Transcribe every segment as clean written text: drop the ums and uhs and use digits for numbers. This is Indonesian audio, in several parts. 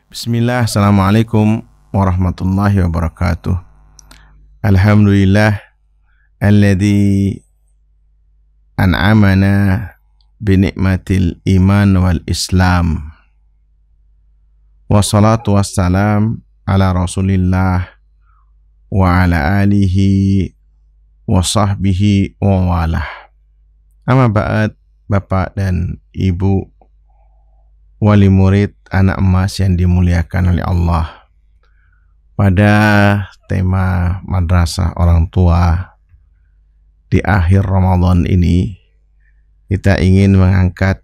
Bismillah, Assalamualaikum warahmatullahi wabarakatuh. Alhamdulillah alladzi an'amana binikmatil iman wal islam. Wassalatu wassalam ala rasulillah wa ala alihi wa sahbihi wa walah. Amma ba'd, Bapak dan Ibu wali murid anak emas yang dimuliakan oleh Allah. Pada tema madrasah orang tua di akhir Ramadan ini, kita ingin mengangkat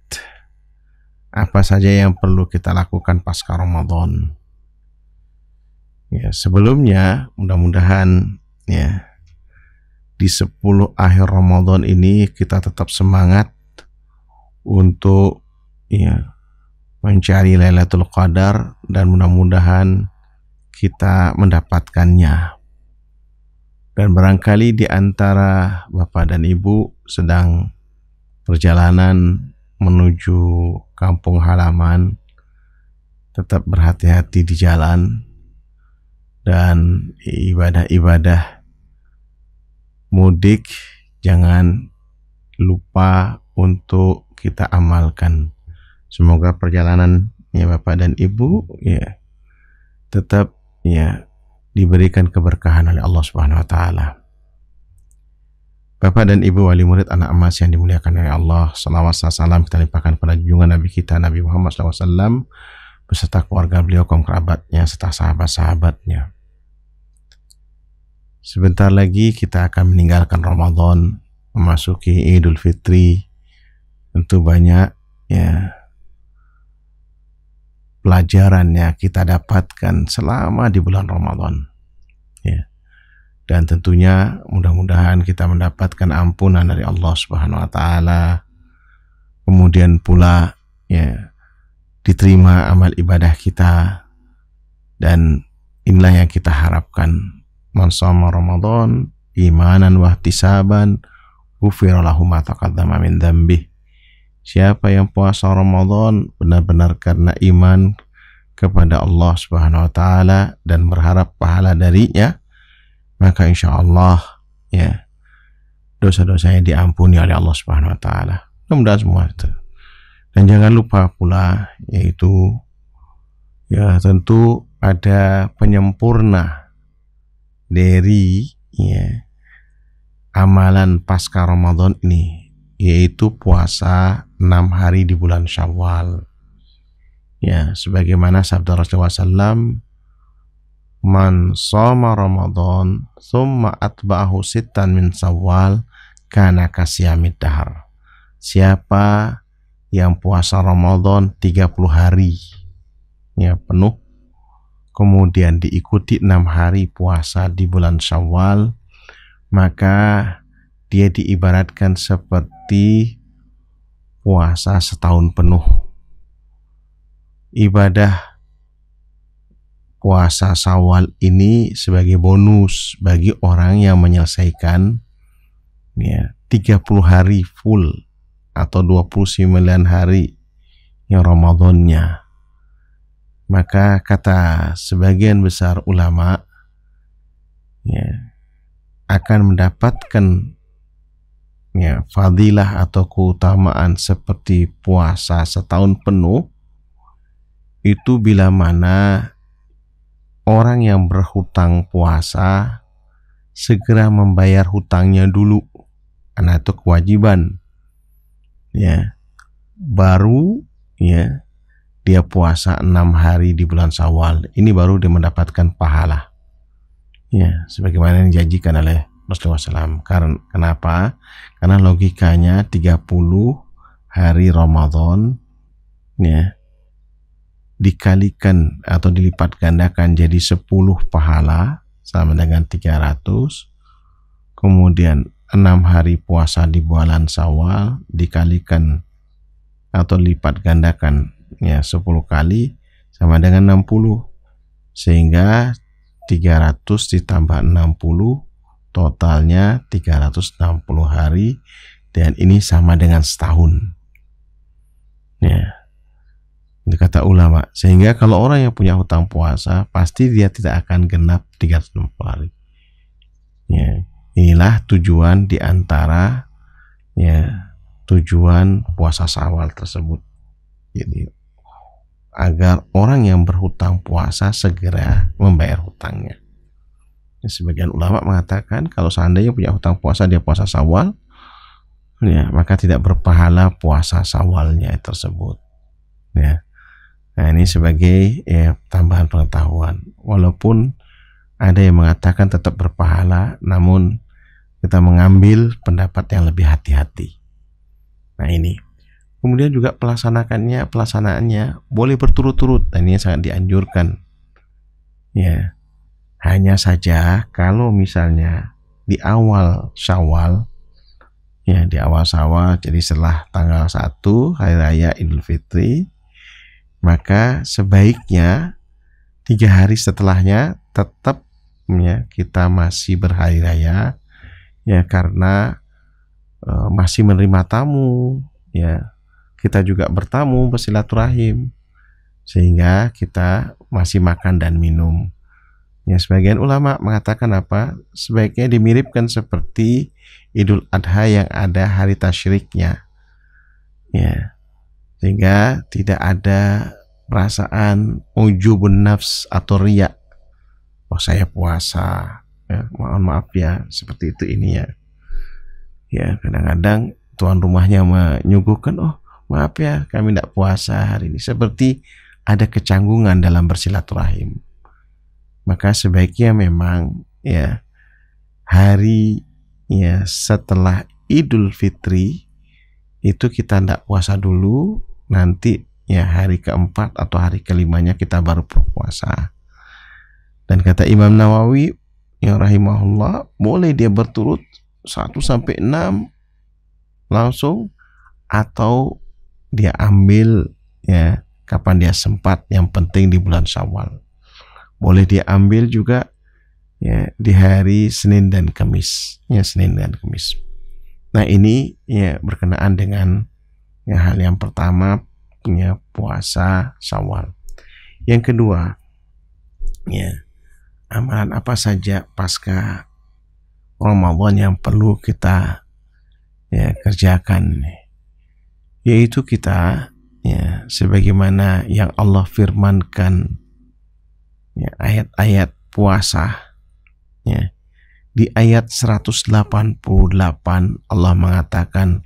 apa saja yang perlu kita lakukan pasca Ramadan. Ya, sebelumnya mudah-mudahan ya di 10 akhir Ramadan ini kita tetap semangat untuk mencari Lailatul Qadar dan mudah-mudahan kita mendapatkannya. Dan barangkali di antara Bapak dan Ibu sedang perjalanan menuju kampung halaman, tetap berhati-hati di jalan dan ibadah-ibadah mudik jangan lupa untuk kita amalkan. Semoga perjalanan Bapak dan Ibu tetap diberikan keberkahan oleh Allah Subhanahu wa taala. Bapak dan Ibu wali murid anak emas yang dimuliakan oleh Allah, salawat salam kita limpahkan pada junjungan Nabi kita Nabi Muhammad SAW beserta keluarga beliau, kaum kerabatnya serta sahabat-sahabatnya. Sebentar lagi kita akan meninggalkan Ramadan, memasuki Idul Fitri. Tentu banyak pelajaran yang kita dapatkan selama di bulan Ramadan, dan tentunya mudah-mudahan kita mendapatkan ampunan dari Allah Subhanahu wa taala, kemudian pula diterima amal ibadah kita, dan inilah yang kita harapkan. Man shoma Ramadan imanan wa ihtisaban ghufira lahu ma taqaddama min dzambih. Siapa yang puasa Ramadan benar-benar karena iman kepada Allah Subhanahu wa taala dan berharap pahala darinya, maka insya Allah dosa-dosanya diampuni oleh Allah Subhanahu wa taala. Mudah-mudahan semua itu. Dan jangan lupa pula yaitu tentu ada penyempurna dari amalan pasca Ramadan ini, yaitu puasa 6 hari di bulan Syawal. Sebagaimana sabda Rasulullah SAW, man shoma Ramadan thumma atba'ahu sittan min Syawal kana kasiyamid dahar. Siapa yang puasa Ramadan 30 hari penuh, kemudian diikuti 6 hari puasa di bulan Syawal, maka dia diibaratkan seperti puasa setahun penuh. Ibadah puasa Syawal ini sebagai bonus bagi orang yang menyelesaikan 30 hari full atau 29 hari yang Ramadannya. Maka kata sebagian besar ulama akan mendapatkan fadilah atau keutamaan seperti puasa setahun penuh itu bila mana orang yang berhutang puasa segera membayar hutangnya dulu, karena itu kewajiban. Baru dia puasa 6 hari di bulan Syawal, ini baru dia mendapatkan pahala. Sebagaimana yang dijanjikan oleh Rasulullah SAW. Kenapa? Karena logikanya 30 hari Ramadan dikalikan atau dilipat gandakan jadi 10 pahala sama dengan 300. Kemudian 6 hari puasa di bulan Syawal dikalikan atau lipat gandakan 10 kali sama dengan 60. Sehingga 300 ditambah 60 totalnya 360 hari, dan ini sama dengan setahun. Ini kata ulama. Sehingga kalau orang yang punya hutang puasa, pasti dia tidak akan genap 360 hari. Ya, inilah tujuan di antara tujuan puasa Syawal tersebut. Jadi agar orang yang berhutang puasa segera membayar hutangnya. Sebagian ulama mengatakan kalau seandainya punya hutang puasa dia puasa Syawal, maka tidak berpahala puasa Syawalnya tersebut. Nah, ini sebagai tambahan pengetahuan. Walaupun ada yang mengatakan tetap berpahala, namun kita mengambil pendapat yang lebih hati-hati. Nah, ini. Kemudian juga pelaksanaannya boleh berturut-turut. Dan ini sangat dianjurkan. Ya. Hanya saja kalau misalnya di awal Syawal, jadi setelah tanggal 1 Hari Raya Idul Fitri, maka sebaiknya 3 hari setelahnya tetap kita masih berhari raya, karena masih menerima tamu, kita juga bertamu, bersilaturahim, sehingga kita masih makan dan minum. Sebagian ulama mengatakan sebaiknya dimiripkan seperti Idul Adha yang ada hari tasyriknya, sehingga tidak ada perasaan ujubun nafs atau riya. Oh, saya puasa, mohon maaf seperti itu ini kadang-kadang tuan rumahnya menyuguhkan, oh maaf kami tidak puasa hari ini, seperti ada kecanggungan dalam bersilaturahim. Maka sebaiknya memang hari setelah Idul Fitri itu kita tidak puasa dulu, nanti hari keempat atau hari kelimanya kita baru berpuasa. Dan kata Imam Nawawi rahimahullah, boleh dia berturut 1-6 langsung, atau dia ambil kapan dia sempat, yang penting di bulan Syawal. Boleh dia ambil juga di hari Senin dan Kamis, Senin dan Kamis. Nah, ini berkenaan dengan hal yang pertama, puasa Syawal. Yang kedua, amalan apa saja pasca Ramadan yang perlu kita kerjakan, yaitu kita sebagaimana yang Allah firmankan ayat-ayat puasa, di ayat 188 Allah mengatakan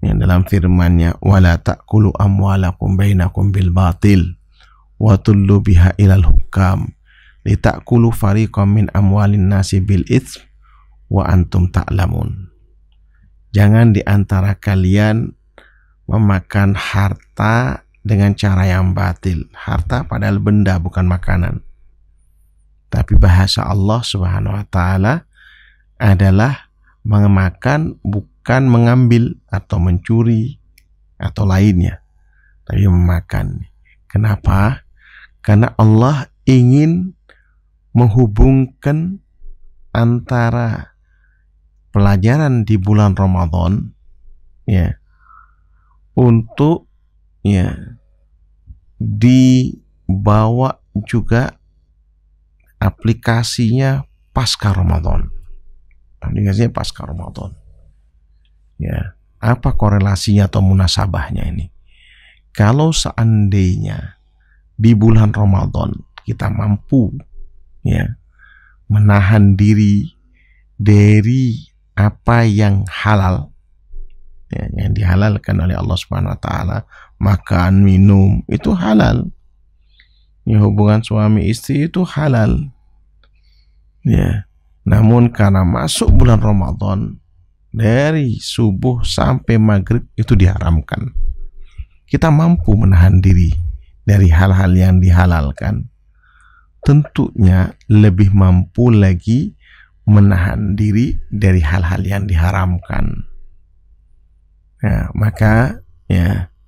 dalam firman-Nya, wala ta'kulu amwalakum bainakum bil batil wa tullu biha ilal hukam litakulu fariqam min amwalin nasi bil its wa antum ta'lamun. Jangan di antara kalian memakan harta dengan cara yang batil. Harta padahal benda, bukan makanan. Tapi bahasa Allah Subhanahu wa taala adalah memakan, bukan mengambil atau mencuri atau lainnya, tapi memakan. Kenapa? Karena Allah ingin menghubungkan antara pelajaran di bulan Ramadan untuk dibawa juga aplikasinya pasca Ramadan. Aplikasinya pasca Ramadan. Apa korelasinya atau munasabahnya ini? Kalau seandainya di bulan Ramadan kita mampu menahan diri dari apa yang halal, yang dihalalkan oleh Allah Subhanahu wa taala, makan, minum itu halal. Hubungan suami istri itu halal. Namun karena masuk bulan Ramadan, dari subuh sampai maghrib itu diharamkan. Kita mampu menahan diri dari hal-hal yang dihalalkan, tentunya lebih mampu lagi menahan diri dari hal-hal yang diharamkan. Maka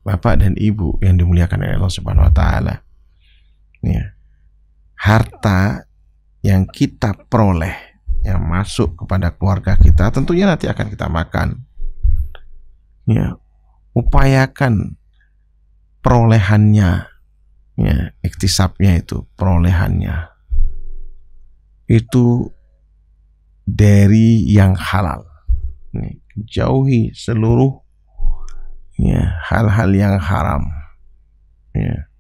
Bapak dan Ibu yang dimuliakan oleh Allah Subhanahu wa taala, harta yang kita peroleh yang masuk kepada keluarga kita tentunya nanti akan kita makan. Upayakan perolehannya, ya, iktisabnya itu, perolehannya itu dari yang halal. Jauhi seluruh, ya, hal-hal yang haram, ya.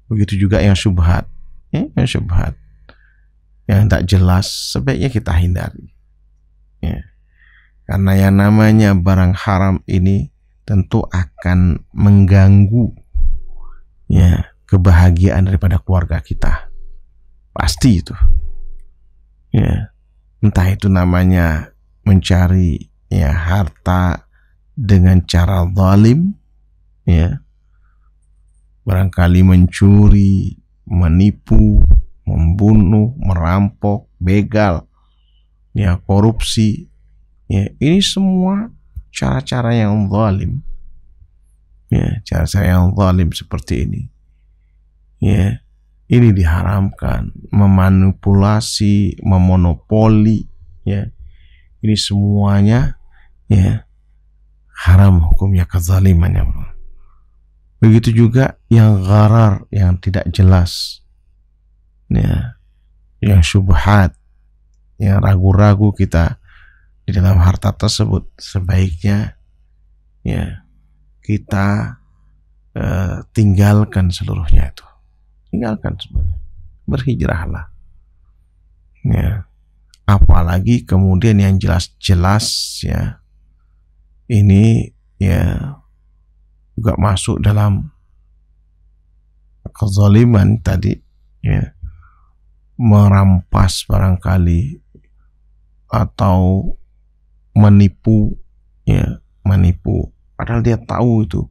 Begitu juga yang syubhat, ya, yang syubhat, yang tak jelas, sebaiknya kita hindari, ya. Karena yang namanya barang haram ini tentu akan mengganggu, ya, kebahagiaan daripada keluarga kita, pasti itu, ya. Entah itu namanya mencari, ya, harta dengan cara zalim, ya, barangkali mencuri, menipu, membunuh, merampok, begal, ya, korupsi, ya, ini semua cara-cara yang zalim, ya, cara-cara yang zalim seperti ini, ya, ini diharamkan. Memanipulasi, memonopoli, ya, ini semuanya, ya, haram hukumnya, kezalimannya. Begitu juga yang gharar, yang tidak jelas, ya, yang syubhat, yang ragu-ragu kita di dalam harta tersebut, sebaiknya, ya, kita tinggalkan seluruhnya itu, tinggalkan semuanya, berhijrahlah, ya. Apalagi kemudian yang jelas-jelas, ya, ini, ya, juga masuk dalam kezaliman tadi, ya, merampas barangkali atau menipu, ya, menipu padahal dia tahu itu.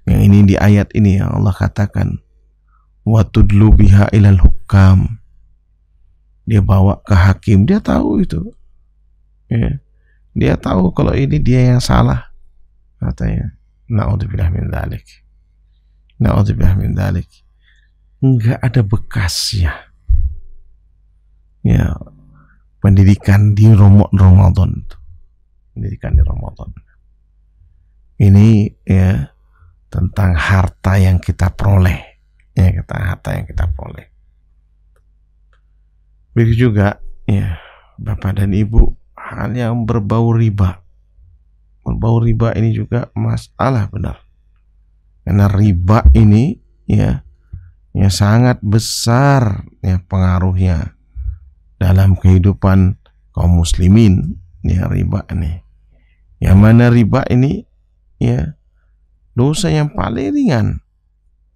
Yang ini di ayat ini yang Allah katakan, wa tudlu biha ilal hukam, dia bawa ke hakim, dia tahu itu, ya, dia tahu kalau ini dia yang salah, katanya. Na'udzubillah min dzalik, na'udzubillah min dzalik. Enggak ada bekasnya, ya, pendidikan di Ramadan, pendidikan di Ramadan ini, ya, tentang harta yang kita peroleh, ya, tentang harta yang kita peroleh. Begitu juga, ya, Bapak dan Ibu, hal yang berbau riba. Berbau riba ini juga masalah benar, karena riba ini, ya, ya, sangat besar, ya, pengaruhnya dalam kehidupan kaum muslimin, ya, riba ini. Yang mana riba ini, ya, dosa yang paling ringan,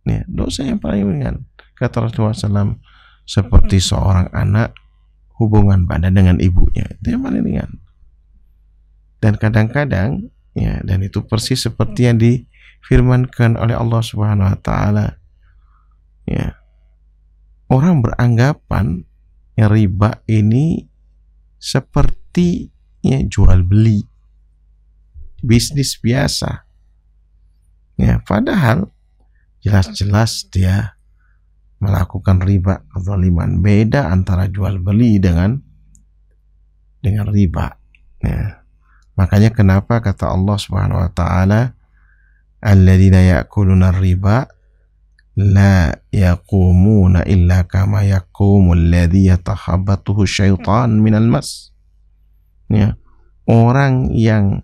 ya, dosa yang paling ringan. Kata Rasulullah SAW, seperti seorang anak hubungan badan dengan ibunya, itu yang paling ringan. Dan kadang-kadang, ya, dan itu persis seperti yang difirmankan oleh Allah Subhanahu wa taala, ya, orang beranggapan yang riba ini seperti, ya, jual beli, bisnis biasa, ya, padahal jelas-jelas dia melakukan riba, kezaliman. Beda antara jual beli dengan riba, ya. Makanya kenapa kata Allah Subhanahu wa taala, alladzina ya'kuluna riba la yaqumuna illa kama yaqumul ladzi yatakhabbathu syaitan minal mas. Ya, orang yang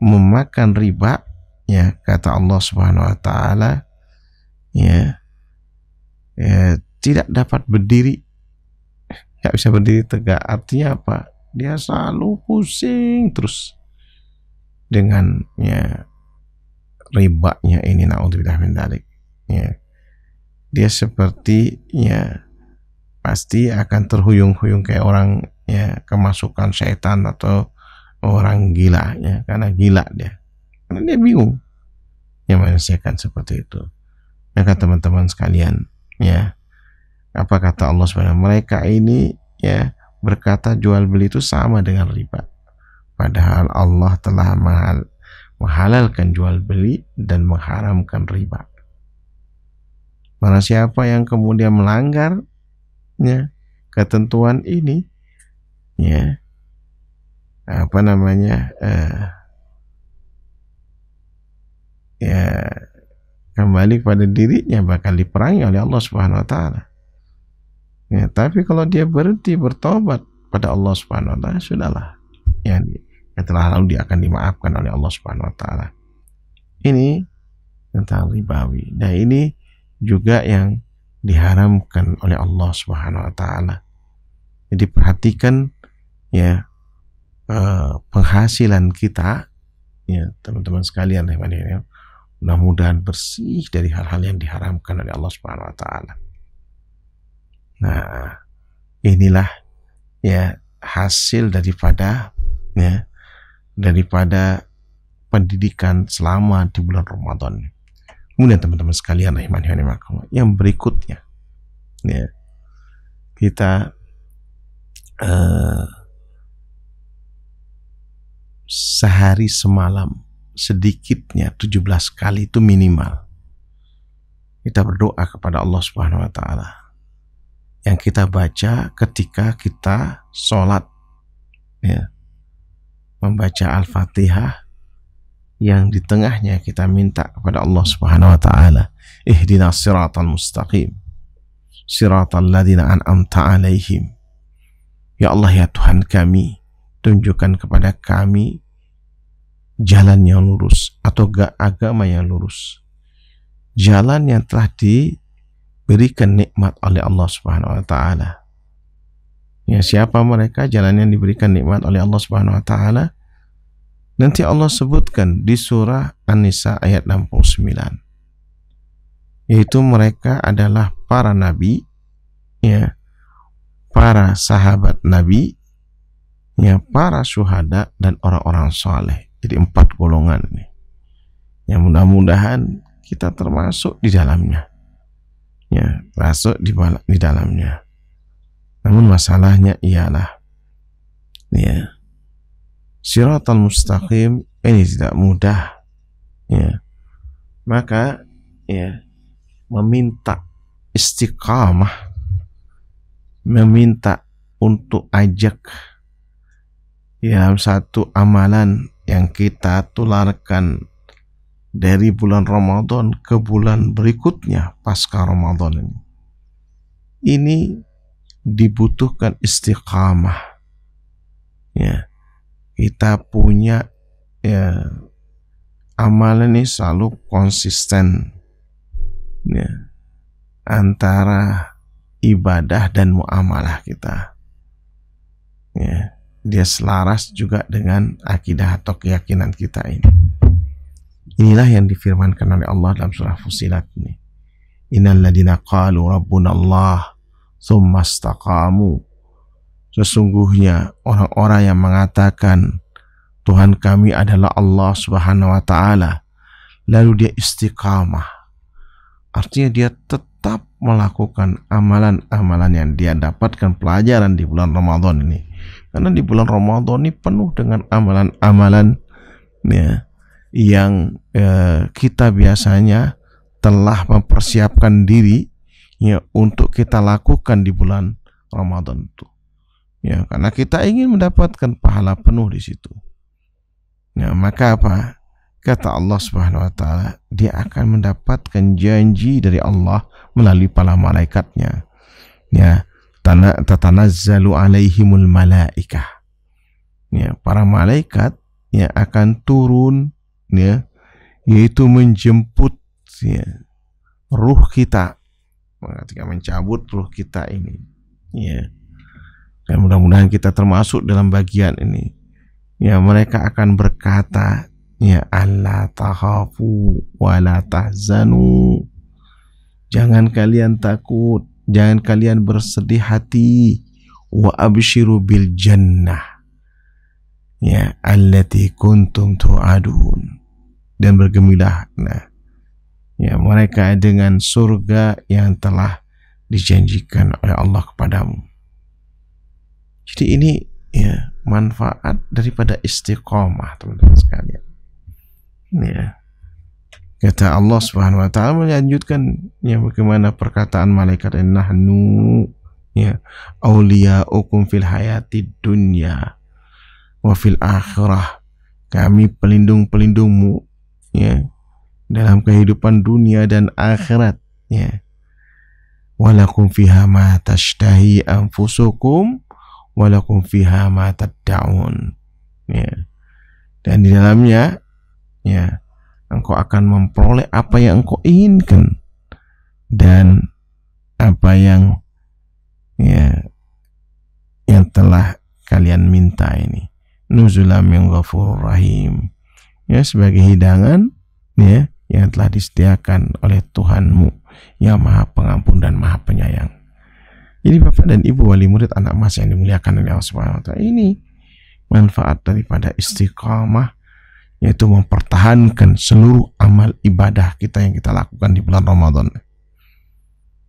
memakan riba, ya, kata Allah Subhanahu wa taala, ya, tidak dapat berdiri, nggak bisa berdiri tegak. Artinya apa? Dia selalu pusing terus dengan, ya, ribanya ini, naudzubillah min dzalik, ya. Dia seperti, ya, pasti akan terhuyung-huyung kayak orang, ya, kemasukan syaitan atau orang gila, ya, karena gila dia, karena dia bingung, ya, manusia kan seperti itu. Maka teman-teman sekalian, ya, apa kata Allah SWT, mereka ini, ya, berkata jual beli itu sama dengan riba, padahal Allah telah menghalalkan jual beli dan mengharamkan riba. Barang siapa yang kemudian melanggar, ya, ketentuan ini, ya, apa namanya, ya kembali pada dirinya bakal diperangi oleh Allah Subhanahu wa taala. Ya, tapi kalau dia berhenti bertobat pada Allah Subhanahu wa taala, sudahlah. Ya, telah lalu dia akan dimaafkan oleh Allah Subhanahu wa taala. Ini tentang ribawi. Nah, ini juga yang diharamkan oleh Allah Subhanahu wa taala. Jadi perhatikan ya penghasilan kita ya teman-teman sekalian ya. Mudah-mudahan bersih dari hal-hal yang diharamkan oleh Allah Subhanahu wa taala. Nah, inilah ya hasil daripada pendidikan selama di bulan Ramadan. Kemudian teman-teman sekalian yang berikutnya ya, kita sehari semalam sedikitnya 17 kali itu minimal kita berdoa kepada Allah Subhanahu wa taala yang kita baca ketika kita sholat ya, membaca Al-Fatihah yang di tengahnya kita minta kepada Allah Subhanahu wa taala, ihdinas siratal mustaqim siratal ladzina an'amta alaihim. Ya Allah ya Tuhan kami, tunjukkan kepada kami jalan yang lurus atau agama yang lurus, jalan yang telah diberikan nikmat oleh Allah Subhanahu wa taala. Ya, siapa mereka jalan yang diberikan nikmat oleh Allah Subhanahu wa taala? Nanti Allah sebutkan di surah An-Nisa ayat 69. Yaitu mereka adalah para nabi, ya, para sahabat nabi, ya, para syuhada dan orang-orang saleh. Jadi 4 golongan ini. Yang mudah-mudahan kita termasuk di dalamnya. Ya, masuk di dalamnya. Namun masalahnya ialah ya, Siratal mustaqim ini tidak mudah ya. Maka ya, meminta istiqamah, meminta untuk ajak ya, satu amalan yang kita tularkan dari bulan Ramadan ke bulan berikutnya pasca Ramadan ini dibutuhkan istiqamah ya. Kita punya ya, amalan ini selalu konsisten ya, antara ibadah dan muamalah kita ya, dia selaras juga dengan akidah atau keyakinan kita ini. Inilah yang difirmankan oleh Allah dalam surah Fussilat ini, innal ladzina qalu rabbuna Allah tsumma istaqamu. Sesungguhnya orang-orang yang mengatakan Tuhan kami adalah Allah Subhanahu wa taala, lalu dia istiqamah, artinya dia tetap melakukan amalan-amalan yang dia dapatkan pelajaran di bulan Ramadan ini. Karena di bulan Ramadan ini penuh dengan amalan-amalan ya, yang kita biasanya telah mempersiapkan diri ya, untuk kita lakukan di bulan Ramadan itu. Ya, karena kita ingin mendapatkan pahala penuh di situ. Ya, maka apa? Kata Allah Subhanahu wa taala, dia akan mendapatkan janji dari Allah melalui para malaikatnya. Ya, tatanazzalu alaihimul malaikah. Ya, para malaikat ya akan turun ya, yaitu menjemput ya, ruh kita. Ketika mencabut ruh kita ini. Ya. Dan mudah-mudahan kita termasuk dalam bagian ini. Ya, mereka akan berkata, ya alla takhafu wa la tahzanu. Jangan kalian takut, jangan kalian bersedih hati. Wa abshiru bil jannah. Ya, allati kuntum tu'adun. Dan bergembiralah. Nah, ya, mereka dengan surga yang telah dijanjikan oleh Allah kepadamu. Jadi ini ya manfaat daripada istiqamah teman-teman sekalian. Ya. Kata Allah Subhanahu wa taala melanjutkan ya, bagaimana perkataan malaikat, nahnu ya auliyaukum fil hayatid dunya wa fil akhirah. Kami pelindung-pelindungmu ya dalam kehidupan dunia dan akhirat, ya. Walakum fiha ma tashtahi anfusukum walakum fiha ma tad'un, ya. Dan di dalamnya, ya, engkau akan memperoleh apa yang engkau inginkan dan apa yang, ya, yang telah kalian minta ini. Nuzulam min ghafurur rahim, ya, sebagai hidangan, ya, yang telah disediakan oleh Tuhanmu yang Maha Pengampun dan Maha Penyayang. Jadi Bapak dan Ibu wali murid anak emas yang dimuliakan oleh Allah Subhanahu wa taala, ini manfaat daripada istiqamah, yaitu mempertahankan seluruh amal ibadah kita yang kita lakukan di bulan Ramadan,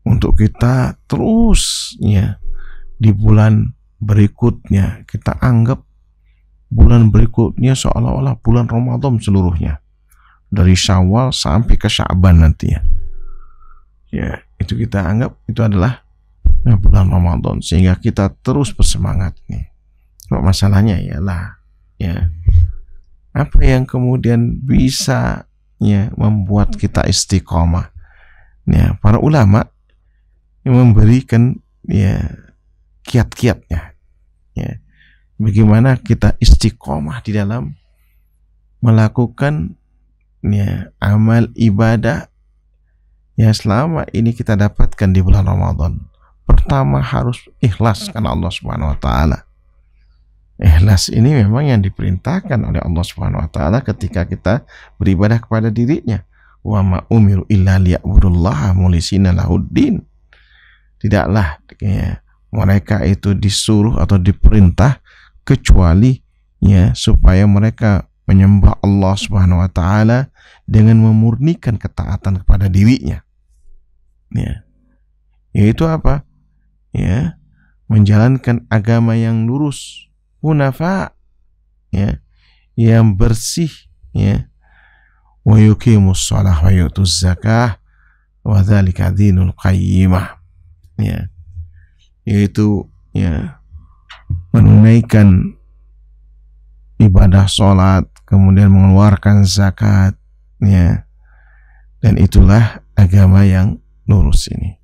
untuk kita terus, ya, di bulan berikutnya kita anggap bulan berikutnya seolah-olah bulan Ramadan seluruhnya, dari Syawal sampai ke Sya'ban nanti, ya. Ya, itu kita anggap itu adalah, ya, bulan Ramadan, sehingga kita terus bersemangat nih. Masalahnya ialah, ya, apa yang kemudian bisa, ya, membuat kita istiqomah. Ya, para ulama yang memberikan, ya, kiat-kiatnya, ya, bagaimana kita istiqomah di dalam melakukan, ya, amal ibadah yang selama ini kita dapatkan di bulan Ramadan. Pertama harus ikhlas karena Allah Subhanahu wa taala. Ikhlas ini memang yang diperintahkan oleh Allah Subhanahu wa taala ketika kita beribadah kepada dirinya. Wa ma umiru illa liya'budullaha mulisina lahuddin. Tidaklah, ya, mereka itu disuruh atau diperintah kecuali, ya, supaya mereka menyembah Allah Subhanahu wa taala dengan memurnikan ketaatan kepada dirinya. Ya. Yaitu apa? Ya, menjalankan agama yang lurus, hunafa, ya, yang bersih, ya. Wa yuqimus shalah wa yutuz zakah wa dzalika dinul qayyimah. Ya. Yaitu, ya, menunaikan ibadah salat, kemudian mengeluarkan zakat, ya. Dan itulah agama yang lurus ini.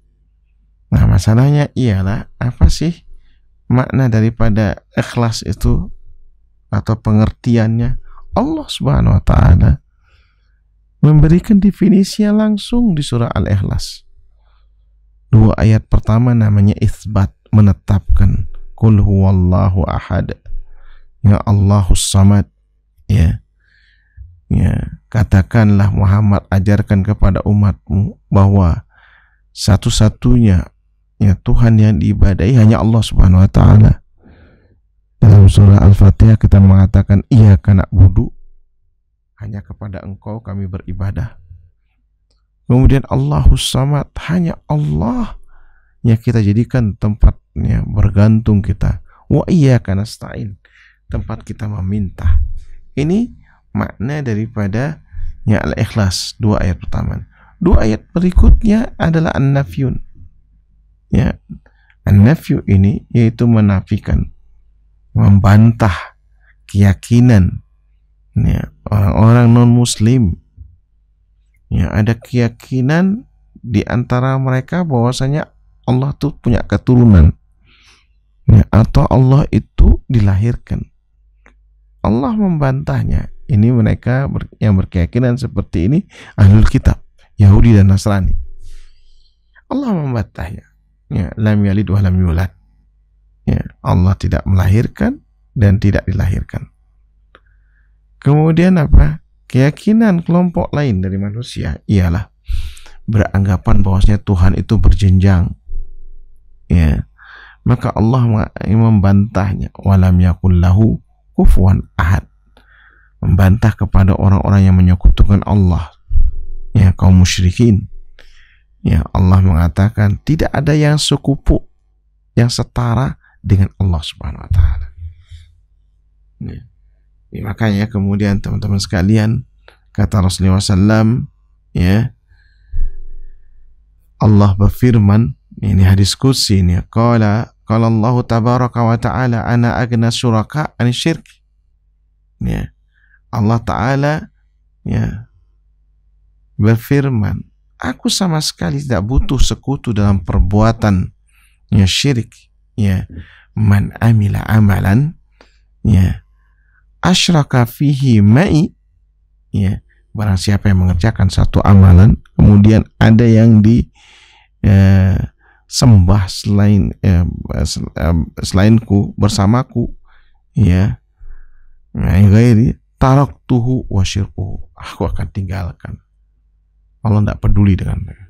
Nah, masalahnya ialah apa sih makna daripada ikhlas itu atau pengertiannya? Allah Subhanahu wa taala memberikan definisinya langsung di surah Al-Ikhlas. 2 ayat pertama namanya itsbat, menetapkan, qul huwallahu ahad, ya Allahus samad, ya. Ya, katakanlah Muhammad, ajarkan kepada umatmu bahwa satu-satunya, ya, Tuhan yang diibadahi hanya Allah Subhanahu wa taala. Dalam surah Al-Fatihah kita mengatakan iyyaka na'budu, hanya kepada Engkau kami beribadah. Kemudian Allahus Samad, hanya Allah yang kita jadikan tempatnya bergantung kita. Wa iyyaka nasta'in, tempat kita meminta. Ini makna daripada, ya, Al-Ikhlas, 2 ayat pertama. 2 ayat berikutnya adalah an-nafyun. Ya, an-nafyu ini yaitu menafikan, membantah keyakinan, ya, orang-orang non-muslim. Ya, ada keyakinan di antara mereka bahwasanya Allah tuh punya keturunan, ya, atau Allah itu dilahirkan. Allah membantahnya. Ini mereka yang berkeyakinan seperti ini ahlul kitab, Yahudi dan Nasrani. Allah membantahnya. Ya, lam yalid wa lam yulad. Ya, Allah tidak melahirkan dan tidak dilahirkan. Kemudian apa? Keyakinan kelompok lain dari manusia ialah beranggapan bahwasanya Tuhan itu berjenjang. Ya. Maka Allah membantahnya, walam yakul lahu kufuwan ahad. Membantah kepada orang-orang yang menyekutukan Allah, ya, kaum musyrikin. Ya, Allah mengatakan tidak ada yang sekupu, yang setara dengan Allah Subhanahu wa taala. Ya. Ya, makanya kemudian teman-teman sekalian, kata Rasulullah SAW, ya, Allah berfirman, ini hadis qudsi ini, qala Allah tabaraka wa ta'ala ana agna syuraka an syirk. Ya. Allah Ta'ala, ya, berfirman, aku sama sekali tidak butuh sekutu dalam perbuatan syirik. Man amila amalan asyraka fihi ma'i, barang siapa yang mengerjakan satu amalan kemudian ada yang sembah selainku, bersamaku, ghairi taraktuhu wa syirkuhu, aku akan tinggalkan. Allah tidak peduli dengan mereka.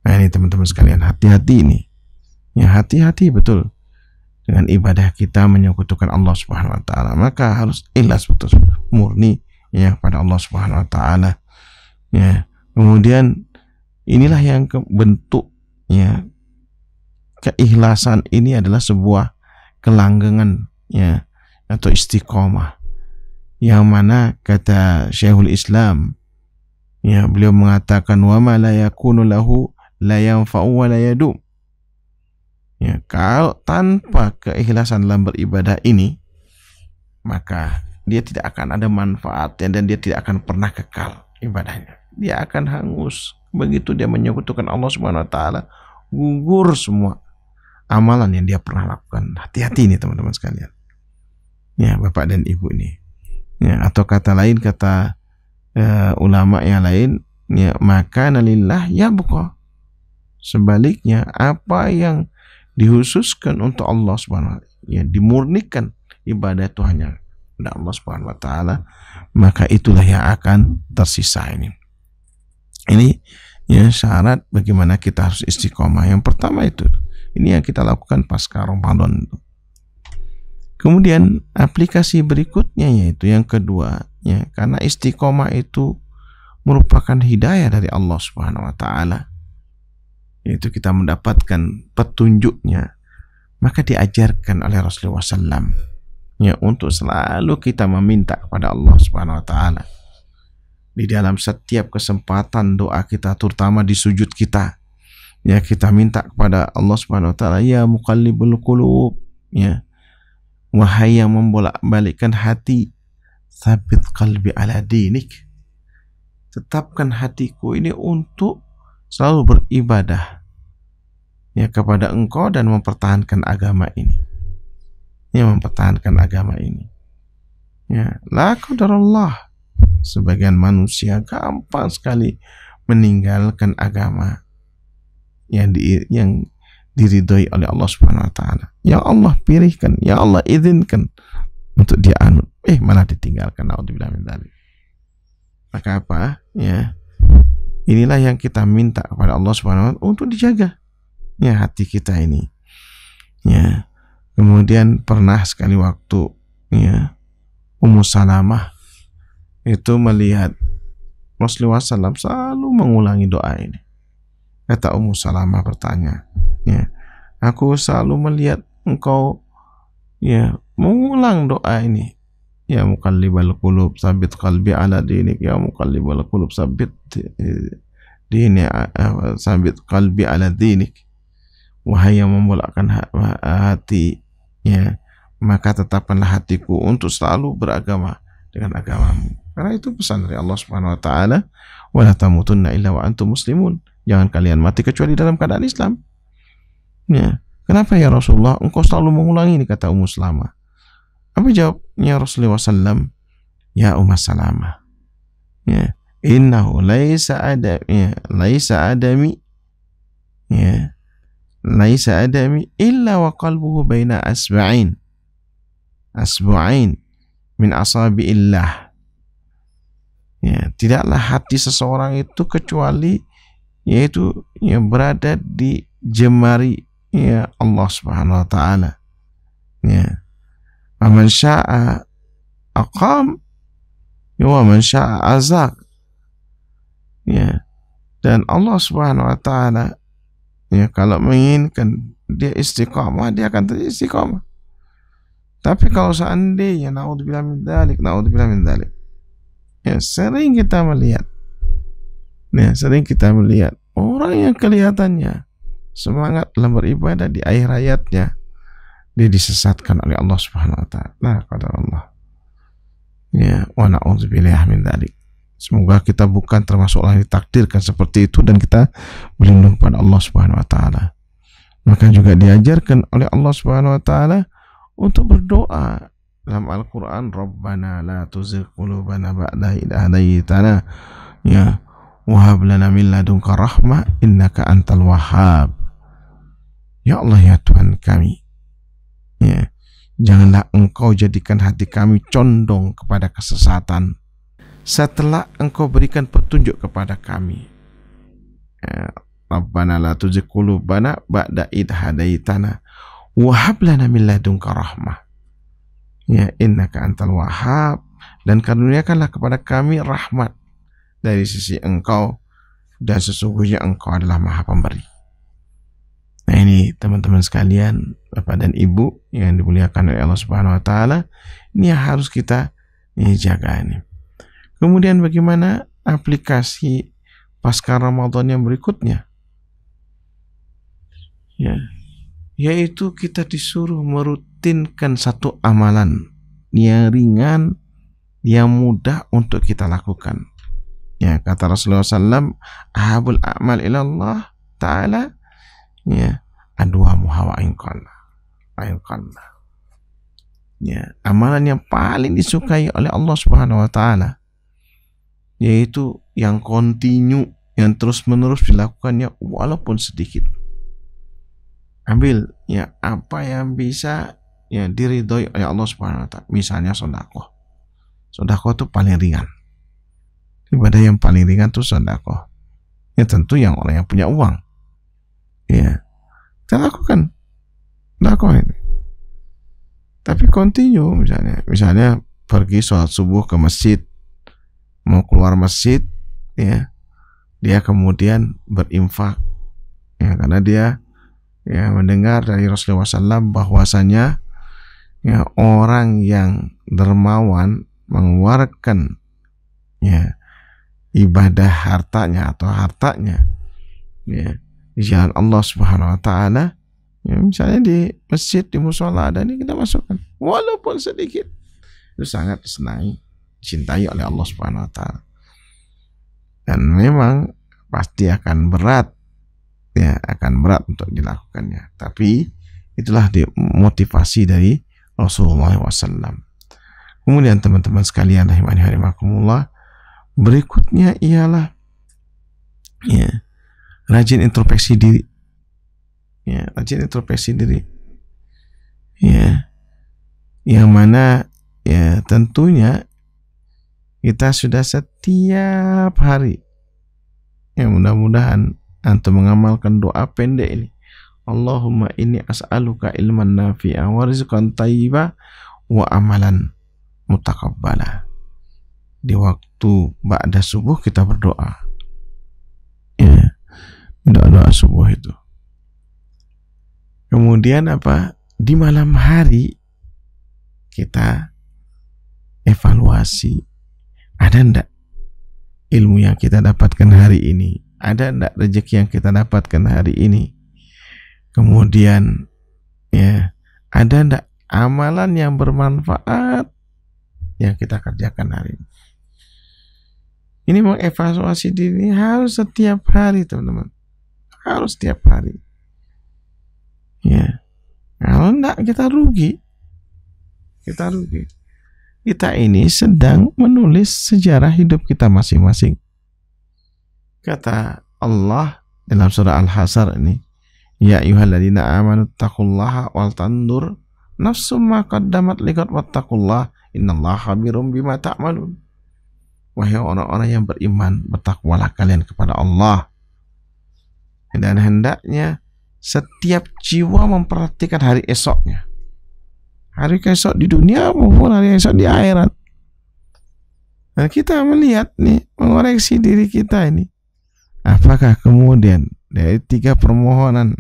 Nah ini teman-teman sekalian, hati-hati ini. Hati-hati betul dengan ibadah kita menyekutukan Allah Subhanahu wa taala. Maka harus ikhlas betul, murni kepada Allah Subhanahu wa taala. Kemudian inilah yang bentuk keikhlasan ini adalah sebuah kelanggengan atau istiqomah, yang mana kata Syekhul Islam, beliau mengatakan wa ma la yakunu lahu la yanfa'u wa la yadum. Kalau tanpa keikhlasan dalam beribadah ini, maka dia tidak akan ada manfaatnya dan dia tidak akan pernah kekal ibadahnya. Dia akan hangus. Begitu dia menyekutukan Allah Subhanahu wa taala, gugur semua amalan yang dia pernah lakukan. Hati-hati ini teman-teman sekalian. Bapak dan Ibu ini. Atau kata lain, kata ulama yang lain, maka nalillah yabqa. Sebaliknya, apa yang dihususkan untuk Allah Subhanahu wa taala, dimurnikan ibadah itu hanya kepada Allah Subhanahu wa taala, maka itulah yang akan tersisa ini. Ini syarat bagaimana kita harus istiqomah. Yang pertama itu, ini yang kita lakukan pasca Ramadan. Kemudian aplikasi berikutnya yaitu yang kedua, karena istiqomah itu merupakan hidayah dari Allah Subhanahu wa taala, yaitu kita mendapatkan petunjuknya, maka diajarkan oleh Rasulullah SAW untuk selalu kita meminta kepada Allah Subhanahu wa taala di dalam setiap kesempatan doa kita, terutama di sujud kita. Kita minta kepada Allah Subhanahu wa taala, ya muqallibul qulub, wahai yang membolak-balikkan hati, tsabit qalbi ala dinik, tetapkan hatiku ini untuk selalu beribadah kepada Engkau dan mempertahankan agama ini. Mempertahankan agama ini. La qadarullah, sebagian manusia gampang sekali meninggalkan agama yang diridhoi oleh Allah Subhanahu wa taala, yang Allah pilihkan, yang Allah izinkan untuk dia anut, malah ditinggalkan. Naudzubillah min dzalik. Maka apa? Inilah yang kita minta kepada Allah Subhanahu wa taala untuk dijaga hati kita ini. Kemudian pernah sekali waktu Ummu Salamah itu melihat Rasulullah SAW selalu mengulangi doa ini. Kata Ummu Salamah bertanya, aku selalu melihat engkau mengulang doa ini, ya muqallibal qulub tsabit qalbi ala dinik, ya muqallibal qulub tsabit qalbi ala dinik. Wahai yang membolakkan hati, maka tetapkanlah hatiku untuk selalu beragama dengan agamamu. Karena itu pesan dari Allah Subhanahu wa taala, wa la tamutunna illa wa antum muslimun. Jangan kalian mati kecuali dalam keadaan Islam. Kenapa ya Rasulullah engkau selalu mengulangi ini, kata Ummu Salamah. Apa jawabnya Rasulullah SAW? Ya Ummu Salamah, innahu laisa adami illa wa qalbuhu baina asba'in min asabi'illah. Tidaklah hati seseorang itu kecuali yaitu berada di jemari Allah Subhanahu wa taala. Man syaa aqam wa man syaa azaq. Dan Allah Subhanahu wa taala kalau menginginkan dia istiqamah, dia akan terus istiqamah. Tapi kalau seandainya naudzubillah min dzalik, sering kita melihat orang yang kelihatannya semangat dalam beribadah, di akhir hayatnya dia disesatkan oleh Allah Subhanahu wa taala. Nah, kata Allah. Wa na'udzubillah min dzalik. Semoga kita bukan termasuk orang yang ditakdirkan seperti itu dan kita berlindung pada Allah Subhanahu wa taala. Maka juga diajarkan oleh Allah Subhanahu wa taala untuk berdoa dalam Al-Qur'an, Rabbana la tuzigh qulubana ba'da idh hadaytana ya wa hab lana min ladunka rahmah innaka antal wahhab. Ya Allah ya Tuhan kami, ya, janganlah Engkau jadikan hati kami condong kepada kesesatan setelah Engkau berikan petunjuk kepada kami. Rabbana la tuzigh qulubana ba'da idh hadaitana wa hab lana min ladunka rahmah ya innaka antal wahhab, dan karuniakanlah kepada kami rahmat dari sisi Engkau dan sesungguhnya Engkau adalah Maha Pemberi. Nah, ini teman-teman sekalian, Bapak dan Ibu yang dimuliakan oleh Allah Subhanahu wa taala, ini yang harus kita jaga ini. Kemudian bagaimana aplikasi pasca Ramadan yang berikutnya? Ya, yaitu kita disuruh merutinkan satu amalan yang ringan, yang mudah untuk kita lakukan. Ya, kata Rasulullah SAW, ahabul a'mal ilallah ta'ala, ya, adwa muhawa'in qalla. Ya, amalan yang paling disukai oleh Allah Subhanahu wa taala, yaitu yang kontinu, yang terus-menerus dilakukannya walaupun sedikit. Ambil ya apa yang bisa ya diridhoi oleh Allah Subhanahu wa taala. Misalnya sedekah. Sedekah itu paling ringan. Ibadah yang paling ringan itu sedekah. Ya tentu yang orang yang punya uang. Ya. Kita lakukan sedekah ini. Tapi continue misalnya pergi sholat subuh ke masjid, mau keluar masjid, ya, dia kemudian berinfak, ya, karena dia ya mendengar dari Rasulullah SAW bahwasanya ya orang yang dermawan mengeluarkan ya ibadah hartanya atau hartanya ya di jalan Allah Subhanahu wa taala, ya, misalnya di masjid, di musola ada, ini kita masukkan walaupun sedikit, itu sangat disenangi, dicintai oleh Allah Subhanahu wa taala. Dan memang pasti akan berat, ya, akan berat untuk dilakukannya. Tapi itulah motivasi dari Rasulullah SAW. Kemudian teman-teman sekalian rahimani rahimakumullah, berikutnya ialah ya rajin introspeksi diri. Ya, rajin introspeksi diri. Ya. Yang mana ya tentunya kita sudah setiap hari, ya mudah-mudahan antum mengamalkan doa pendek ini. Allahumma inni as'aluka ilman nafi'a wa rizqan thayyiba wa amalan mutaqabbala. Di waktu ba'da subuh kita berdoa. Ya, doa-doa subuh itu. Kemudian apa? Di malam hari kita evaluasi, ada ndak ilmu yang kita dapatkan hari ini, ada ndak rezeki yang kita dapatkan hari ini, kemudian ya ada ndak amalan yang bermanfaat yang kita kerjakan hari ini. Ini mengevaluasi diri harus setiap hari, teman-teman, harus setiap hari. Ya, kalau enggak kita rugi. Kita ini sedang menulis sejarah hidup kita masing-masing. Kata Allah dalam surah Al-Hasr ini, ya ayyuhalladzina amanu taqullaha wal tandur nafsum ma qaddamat liqad wattaqullaha innallaha khabirum bima ta'malun. Wahai orang-orang yang beriman, bertakwalah kalian kepada Allah, dan hendaknya setiap jiwa memperhatikan hari esoknya, hari esok di dunia maupun hari esok di akhirat. Dan kita melihat nih, mengoreksi diri kita ini, apakah kemudian dari 3 permohonan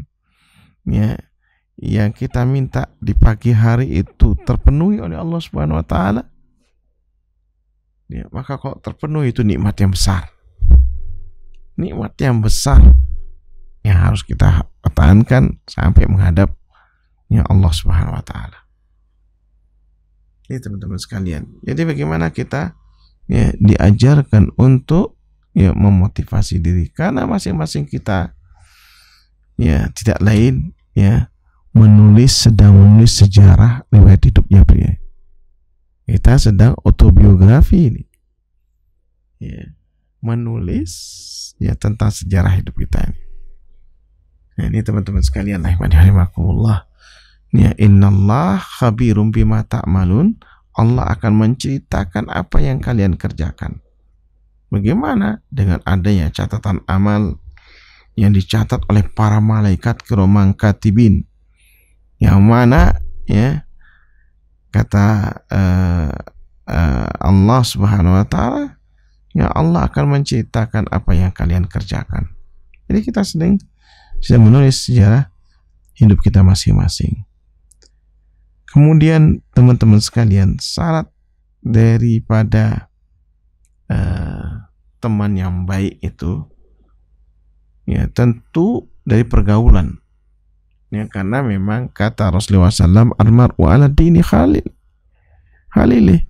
ya yang kita minta di pagi hari itu terpenuhi oleh Allah Subhanahu wa taala? Ya, maka kalau terpenuhi itu nikmat yang besar. Nikmat yang besar yang harus kita pertahankan sampai menghadap ya Allah Subhanahu wa taala. Ini teman-teman sekalian. Jadi bagaimana kita ya diajarkan untuk ya memotivasi diri, karena masing-masing kita ya tidak lain ya sedang menulis sejarah riwayat hidupnya pria. Kita sedang autobiografi ini ya, menulis ya tentang sejarah hidup kita ini. Nah, ini teman-teman sekalian, rahimakumullah. Ya, innallah khabirum bima ta'malun. Allah akan menceritakan apa yang kalian kerjakan. Bagaimana? Dengan adanya catatan amal yang dicatat oleh para malaikat kiramang katibin, yang mana ya kata Allah Subhanahu wa taala, ya Allah akan menceritakan apa yang kalian kerjakan. Jadi kita sedang menulis sejarah hidup kita masing-masing. Kemudian teman-teman sekalian, syarat daripada teman yang baik itu ya tentu dari pergaulan. Ya, karena memang kata Rasulullah SAW, almar'u ala dini khalilih.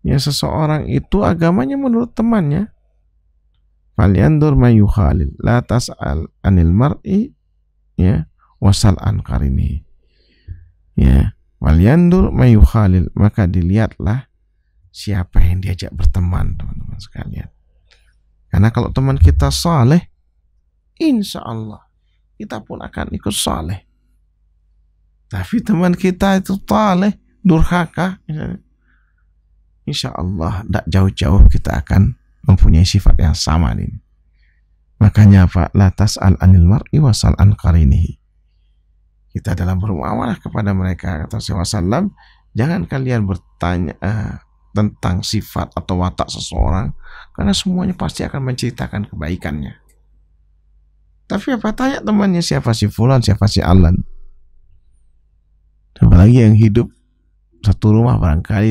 Ya, seseorang itu agamanya menurut temannya. Falyandur mayu khalil, la tas'al anil mar'i ya wasal an qarini. Ya, falyandur mayu khalil, maka dilihatlah siapa yang diajak berteman, teman-teman sekalian. Karena kalau teman kita saleh, insya Allah kita pun akan ikut saleh. Tapi teman kita itu saleh, durhaka, insya Allah tidak jauh-jauh kita akan mempunyai sifat yang sama ini. Makanya apa? La tas'al anil mar'i wasal an qarinihi. Kita dalam bermuamalah kepada mereka, kata Rasulullah SAW, jangan kalian bertanya tentang sifat atau watak seseorang, karena semuanya pasti akan menceritakan kebaikannya. Tapi apa, tanya temannya, siapa si fulan, siapa si alan. Apalagi yang hidup satu rumah barangkali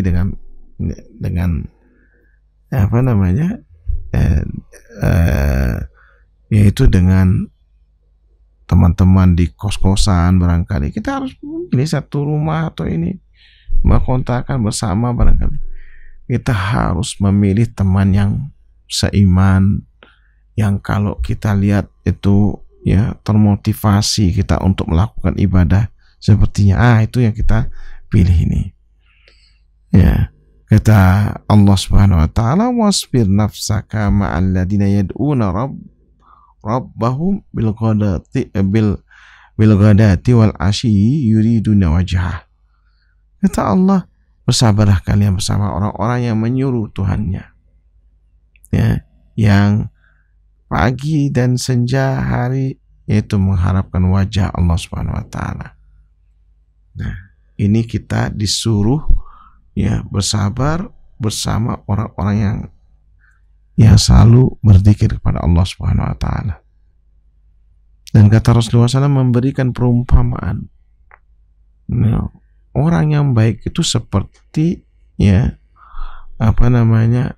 dengan apa namanya, yaitu dengan teman-teman di kos-kosan barangkali. Kita harus ini satu rumah atau ini kontrakan bersama barangkali. Kita harus memilih teman yang seiman, yang kalau kita lihat itu ya termotivasi kita untuk melakukan ibadah sepertinya, itu yang kita pilih ini. Ya, kata Allah Subhanahu wa taala, wasbir nafsaka ma'al ladina yad'una rabbahum bil ghadati wal asyi yuriduna wajhah. Kata Allah, bersabarlah kalian bersama orang-orang yang menyuruh Tuhannya, ya, yang pagi dan senja hari yaitu mengharapkan wajah Allah Subhanahu wa taala. Nah, ini kita disuruh ya bersabar bersama orang-orang yang selalu berzikir kepada Allah Subhanahu wa taala. Dan kata Rasulullah SAW memberikan perumpamaan, nah, orang yang baik itu seperti ya apa namanya,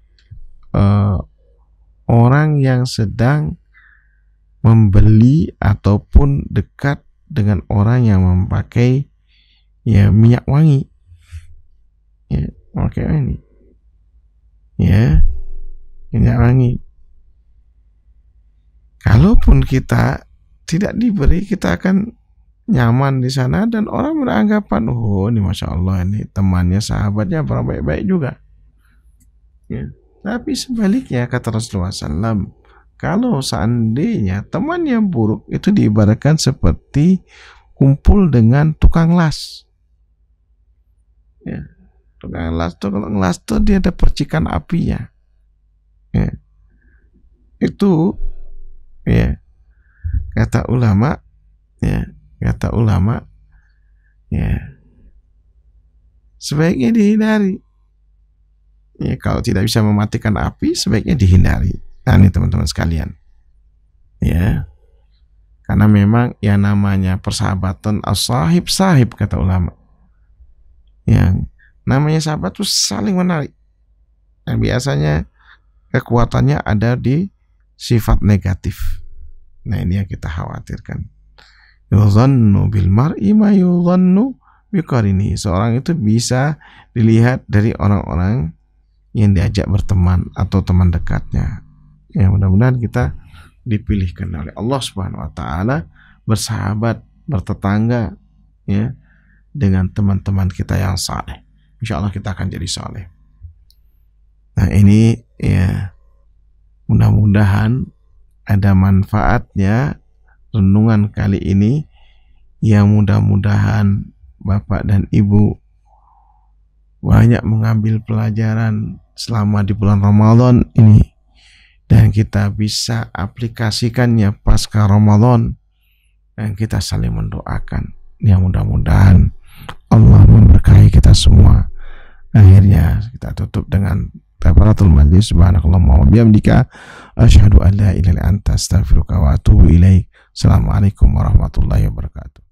orang yang sedang membeli ataupun dekat dengan orang yang memakai ya minyak wangi, ya pakai ini ya minyak wangi. Kalaupun kita tidak diberi, kita akan nyaman di sana dan orang beranggapan, oh ini masya Allah, ini temannya, sahabatnya orang baik-baik juga. Ya. Tapi sebaliknya kata Rasulullah SAW, kalau seandainya teman yang buruk itu diibaratkan seperti kumpul dengan tukang las. Ya. Tukang las tuh, kalau ngelas tuh dia ada percikan apinya. Ya. Itu ya kata ulama ya sebaiknya dihindari. Ya, kalau tidak bisa mematikan api, sebaiknya dihindari. Nah, ini teman-teman sekalian. Ya. Karena memang yang namanya persahabatan as-sahib sahib, kata ulama. Yang namanya sahabat itu saling menarik. Yang biasanya kekuatannya ada di sifat negatif. Nah, ini yang kita khawatirkan. Yuzannu bil mar'i ma yuzannu biqarini. Seorang itu bisa dilihat dari orang-orang yang diajak berteman atau teman dekatnya. Ya, mudah-mudahan kita dipilihkan oleh Allah Subhanahu wa taala bersahabat, bertetangga ya dengan teman-teman kita yang saleh. Insya Allah kita akan jadi saleh. Nah, ini ya mudah-mudahan ada manfaatnya renungan kali ini, yang mudah-mudahan Bapak dan Ibu banyak mengambil pelajaran selama di bulan Ramadan ini, dan kita bisa aplikasikannya pasca Ramadan, dan kita saling mendoakan yang mudah-mudahan Allah memberkahi kita semua. Akhirnya kita tutup dengan kafaratul majlis. Subhanakallahumma wa bihamdika asyhadu an la ilaha illa anta astaghfiruka wa atubu ilaik. Assalamualaikum warahmatullahi wabarakatuh.